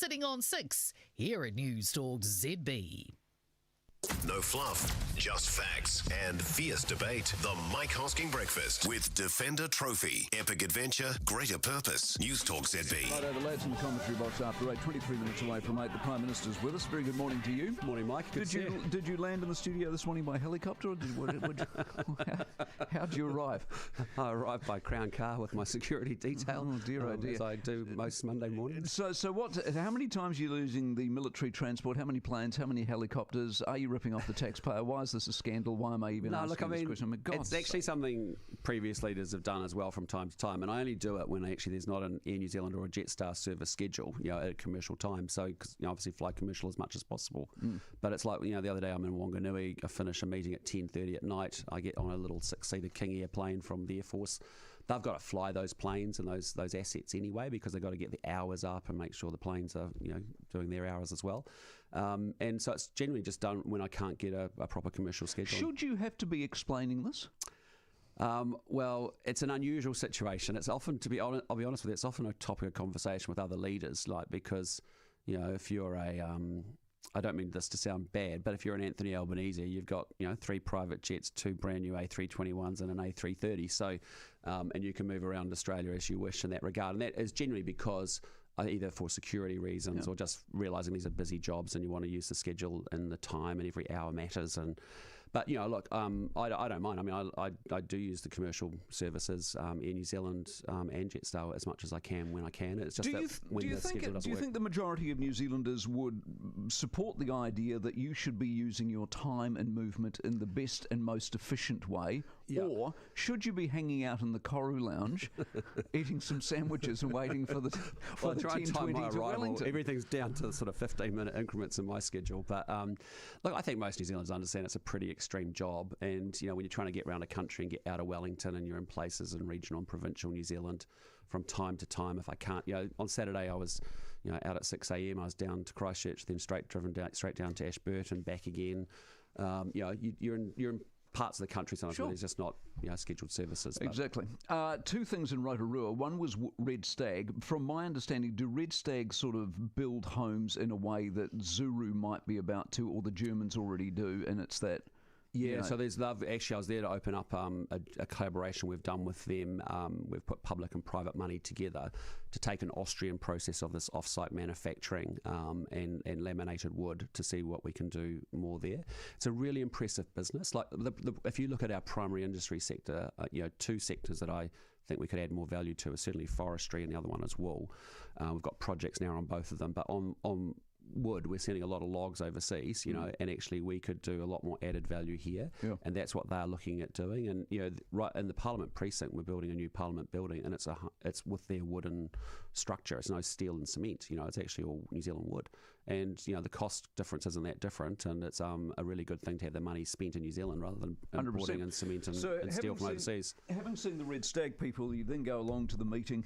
sitting on 6 here at Newstalk ZB. No fluff, just facts and fierce debate. The Mike Hosking Breakfast with Defender Trophy. Epic adventure, greater purpose. Newstalk ZB. Right over, lads, in the commentary box after 8, 23 minutes away from 8. The Prime Minister's with us. Very good morning to you. Morning, Mike. Did you land in the studio this morning by helicopter? Or how'd you arrive? I arrived by Crown car with my security detail. Oh dear, oh dear. As I do most Monday mornings. So how many times are you losing the military transport? How many planes? How many helicopters? Are you ripping off the taxpayer? Why is this a scandal? Why am I even asking this question? It's actually something previous leaders have done as well from time to time, and I only do it when actually there's not an Air New Zealand or a Jetstar service schedule, at a commercial time. So, because obviously fly commercial as much as possible. But it's like, the other day I'm in Wanganui, I finish a meeting at 10:30 at night, I get on a little 6-seater King Air plane from the Air Force. They've got to fly those planes and those assets anyway, because they've got to get the hours up and make sure the planes are doing their hours as well. And so it's generally just done when I can't get a proper commercial schedule. Should you have to be explaining this? Well, it's an unusual situation. It's often, I'll be honest with you, it's often a topic of conversation with other leaders, because if you're I don't mean this to sound bad, but if you're an Anthony Albanese, you've got 3 private jets, 2 brand new A321s and an A330. So, and you can move around Australia as you wish in that regard. And that is generally because either for security reasons or just realising these are busy jobs and you want to use the schedule and the time and every hour matters. But look, I don't mind. I mean, I do use the commercial services, Air New Zealand and Jetstar, as much as I can when I can. It's just do you think the majority of New Zealanders would support the idea that you should be using your time and movement in the best and most efficient way, or should you be hanging out in the Koru Lounge, eating some sandwiches and waiting for the 10:20 to Wellington? Everything's down to sort of 15-minute increments in my schedule. But look, I think most New Zealanders understand it's a pretty extreme job, and when you're trying to get around a country and get out of Wellington, and you're in places in regional and provincial New Zealand from time to time, if I can't, on Saturday I was out at 6 a.m. I was down to Christchurch, then straight down to Ashburton, back again. You're in parts of the country sometimes where there's just not scheduled services. Exactly. 2 things in Rotorua. One was Red Stag. From my understanding, do Red Stag sort of build homes in a way that Zuru might be about to, or the Germans already do, and it's that... Yeah, so actually I was there to open up a collaboration we've done with them. We've put public and private money together to take an Austrian process of this off-site manufacturing and laminated wood to see what we can do more there. It's a really impressive business. Like if you look at our primary industry sector, 2 sectors that I think we could add more value to are certainly forestry, and the other one is wool. We've got projects now on both of them, but on wood, we're sending a lot of logs overseas, and actually we could do a lot more added value here, and that's what they're looking at doing. And right in the Parliament precinct, we're building a new Parliament building, and it's with their wooden structure. It's no steel and cement. It's actually all New Zealand wood, and the cost difference isn't that different, and it's a really good thing to have the money spent in New Zealand rather than importing in cement and steel from overseas. Having seen the Red Stag people, you then go along to the meeting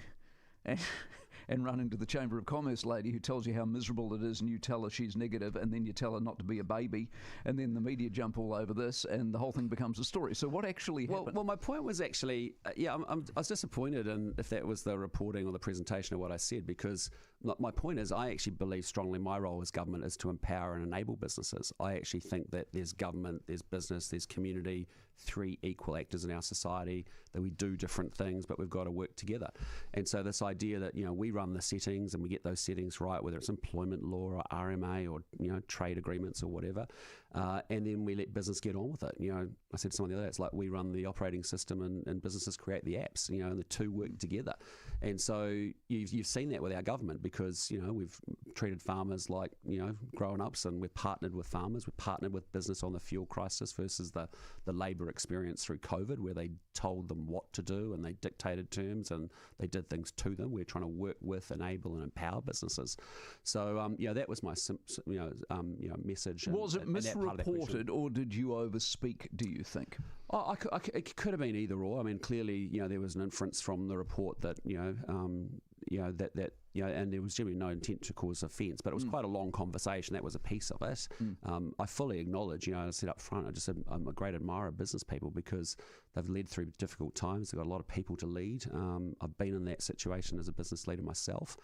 and run into the Chamber of Commerce lady who tells you how miserable it is, and you tell her she's negative, and then you tell her not to be a baby, and then the media jump all over this, and the whole thing becomes a story. So what actually happened? Well, my point was actually, I was disappointed in if that was the reporting or the presentation of what I said, because my point is I actually believe strongly my role as government is to empower and enable businesses. I actually think that there's government, there's business, there's community, 3 equal actors in our society, that we do different things, but we've got to work together. And so this idea that we run the settings and we get those settings right, whether it's employment law or RMA or trade agreements or whatever, and then we let business get on with it. I said to someone the other day, it's like we run the operating system and businesses create the apps. And the 2 work together. And so you've seen that with our government, because we've treated farmers like grown-ups, and we've partnered with farmers, we've partnered with business on the fuel crisis versus the labour experience through COVID, where they told them what to do and they dictated terms and they did things to them. We're trying to work with, enable and empower businesses. So that was my message. Was it misreported, or did you overspeak, do you think? It could have been either or. I mean, clearly, there was an inference from the report that and there was generally no intent to cause offence, but it was quite a long conversation. That was a piece of it. I fully acknowledge, I said up front, I'm a great admirer of business people because they've led through difficult times. They've got a lot of people to lead. I've been in that situation as a business leader myself.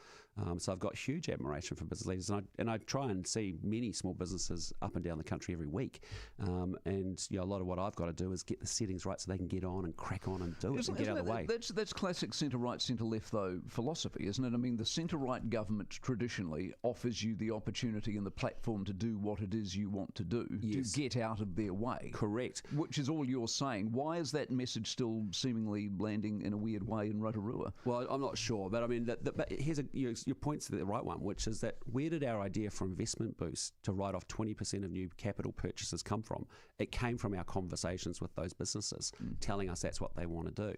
So I've got huge admiration for business leaders, and I try and see many small businesses up and down the country every week. And a lot of what I've got to do is get the settings right so they can get on and crack on and do it and get out of the way. That's classic centre-right, centre-left, though, philosophy, isn't it? I mean, the centre-right government traditionally offers you the opportunity and the platform to do what it is you want to do, to get out of their way. Correct. Which is all you're saying. Why is that message still seemingly landing in a weird way in Rotorua? Well, I'm not sure, but I mean, but here's your point's the right one, which is that where did our idea for investment boost to write off 20% of new capital purchases come from? It came from our conversations with those businesses, telling us that's what they want to do.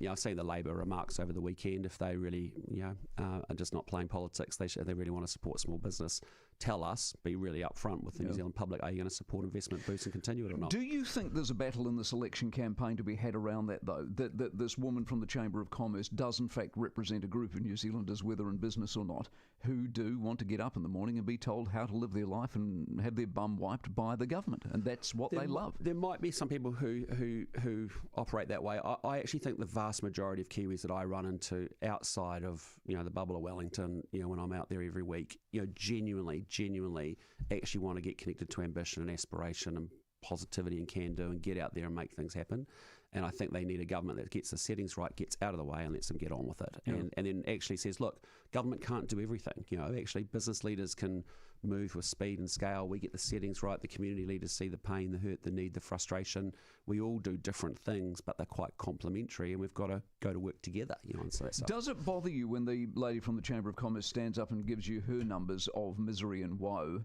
I've seen the Labor remarks over the weekend. If they really, are just not playing politics, they really want to support small business. Tell us, be really upfront with the New Zealand public, are you going to support investment boost and continue it or not? Do you think there's a battle in this election campaign to be had around that, though? That this woman from the Chamber of Commerce does in fact represent a group of New Zealanders, whether in business or not, who do want to get up in the morning and be told how to live their life and have their bum wiped by the government, and that's what they love. There might be some people who operate that way. I actually think the vast majority of Kiwis that I run into outside of the bubble of Wellington, when I'm out there every week, genuinely actually want to get connected to ambition and aspiration and positivity and can do and get out there and make things happen. And I think they need a government that gets the settings right, gets out of the way and lets them get on with it. And then actually says, look, government can't do everything. Actually business leaders can move with speed and scale. We get the settings right. The community leaders see the pain, the hurt, the need, the frustration. We all do different things, but they're quite complementary, and we've got to go to work together. And so does it bother you when the lady from the Chamber of Commerce stands up and gives you her numbers of misery and woe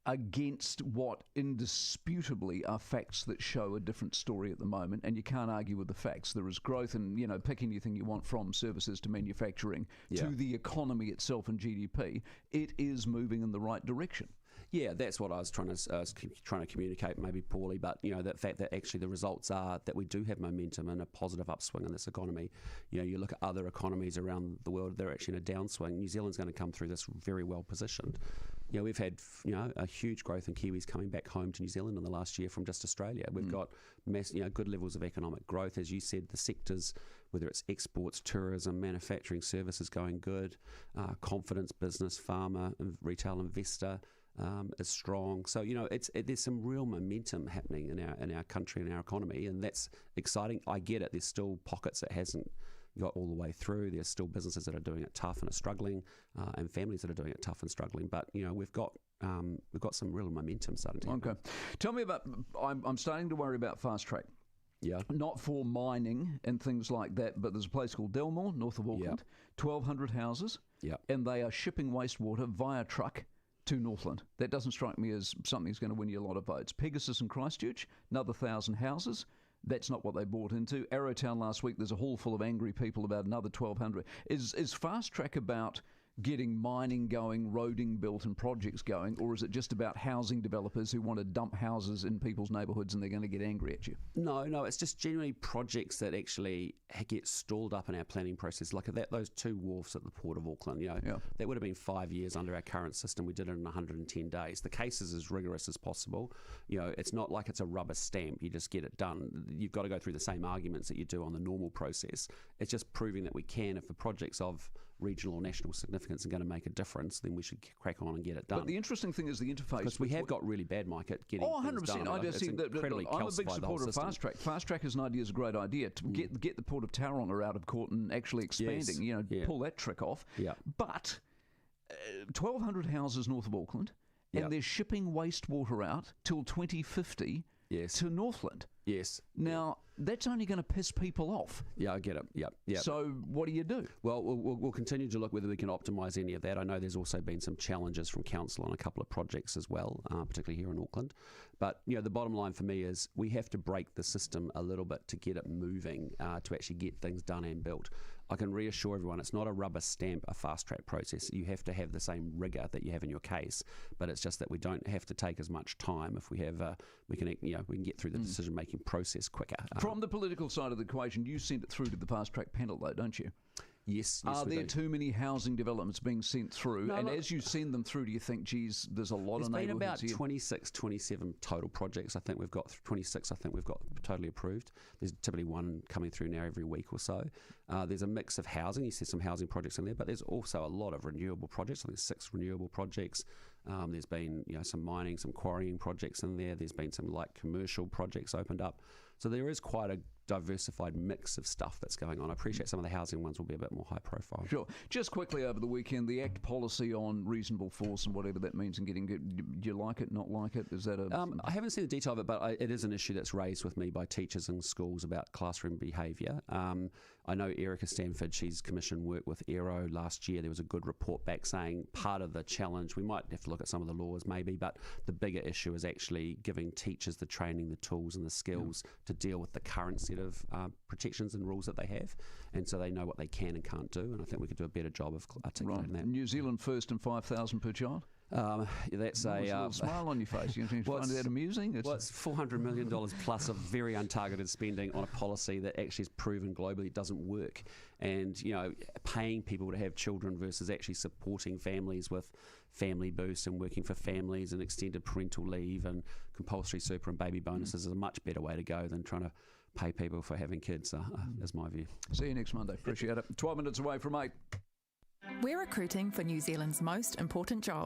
against what indisputably are facts that show a different story at the moment, and you can't argue with the facts? There is growth and, pick anything you want, from services to manufacturing to the economy itself and GDP. It is moving in the right direction. Yeah, that's what I was trying to communicate, maybe poorly, but the fact that actually the results are that we do have momentum and a positive upswing in this economy. You look at other economies around the world; they're actually in a downswing. New Zealand's going to come through this very well positioned. We've had a huge growth in Kiwis coming back home to New Zealand in the last year from just Australia. We've got good levels of economic growth, as you said. The sectors, whether it's exports, tourism, manufacturing, services, going good. Confidence, business, farmer, retail investor. Is strong. So there's some real momentum happening in our country and our economy, and that's exciting. I get it. There's still pockets that hasn't got all the way through. There's still businesses that are doing it tough and are struggling, and families that are doing it tough and struggling. But we've got some real momentum starting to happen. Okay, tell me about. I'm starting to worry about fast track. Yeah. Not for mining and things like that, but there's a place called Delmore, north of Auckland, 1,200 houses, and they are shipping wastewater via truck to Northland. That doesn't strike me as something that's going to win you a lot of votes. Pegasus and Christchurch, another 1,000 houses. That's not what they bought into. Arrowtown last week, there's a hall full of angry people about another 1,200. Is fast track about getting mining going, roading built and projects going, or is it just about housing developers who want to dump houses in people's neighbourhoods and they're going to get angry at you? No, it's just generally projects that actually get stalled up in our planning process. Like those two wharfs at the Port of Auckland, that would have been 5 years under our current system. We did it in 110 days. The case is as rigorous as possible. It's not like it's a rubber stamp. You just get it done. You've got to go through the same arguments that you do on the normal process. It's just proving that we can. If the project's of regional or national significance and going to make a difference, then we should crack on and get it done. But the interesting thing is the interface. Because we have got really bad, Mike, at getting things done. I just think that I'm a big supporter of fast track. Fast track as an idea is a great idea to get the Port of Tauranga out of court and actually expanding. Pull that trick off. Yeah. But 1,200 houses north of Auckland, and they're shipping wastewater out till 2050 to Northland. Yes. Now, that's only going to piss people off. Yeah, I get it. Yeah. So what do you do? Well, we'll continue to look whether we can optimise any of that. I know there's also been some challenges from council on a couple of projects as well, particularly here in Auckland. But the bottom line for me is we have to break the system a little bit to get it moving, to actually get things done and built. I can reassure everyone it's not a rubber stamp, a fast track process. You have to have the same rigour that you have in your case, but it's just that we don't have to take as much time if we have. We can get through the decision making process quicker. From the political side of the equation, you send it through to the fast track panel, though, don't you? Yes. Are we there do. too many housing developments being sent through? No, and look, as you send them through, do you think, geez, there's a lot There's of been neighbourhoods about here? 26, 27 total projects. I think we've got 26. I think we've got totally approved. There's typically one coming through now every week or so. There's a mix of housing. You see some housing projects in there, but there's also a lot of renewable projects. I think 6 renewable projects. There's been some mining, some quarrying projects in there. There's been some light commercial projects opened up. So there is quite a diversified mix of stuff that's going on. I appreciate some of the housing ones will be a bit more high profile. Sure. Just quickly over the weekend, the ACT policy on reasonable force and whatever that means and getting good. Do you like it, not like it? Is that a... I haven't seen the detail of it, but it is an issue that's raised with me by teachers in schools about classroom behaviour. I know Erica Stanford, she's commissioned work with Aero last year. There was a good report back saying part of the challenge, we might have to look at some of the laws maybe, but the bigger issue is actually giving teachers the training, the tools and the skills to deal with the current set of protections and rules that they have, and so they know what they can and can't do, and I think we could do a better job of articulating that. New Zealand first and 5,000 per child? That's a little smile on your face. You find that amusing? It's $400 million plus of very untargeted spending on a policy that actually is proven globally doesn't work. And, paying people to have children versus actually supporting families with family boosts and working for families and extended parental leave and compulsory super and baby bonuses is a much better way to go than trying to pay people for having kids, is my view. See you next Monday. Appreciate it. 12 minutes away from 8. We're recruiting for New Zealand's most important job.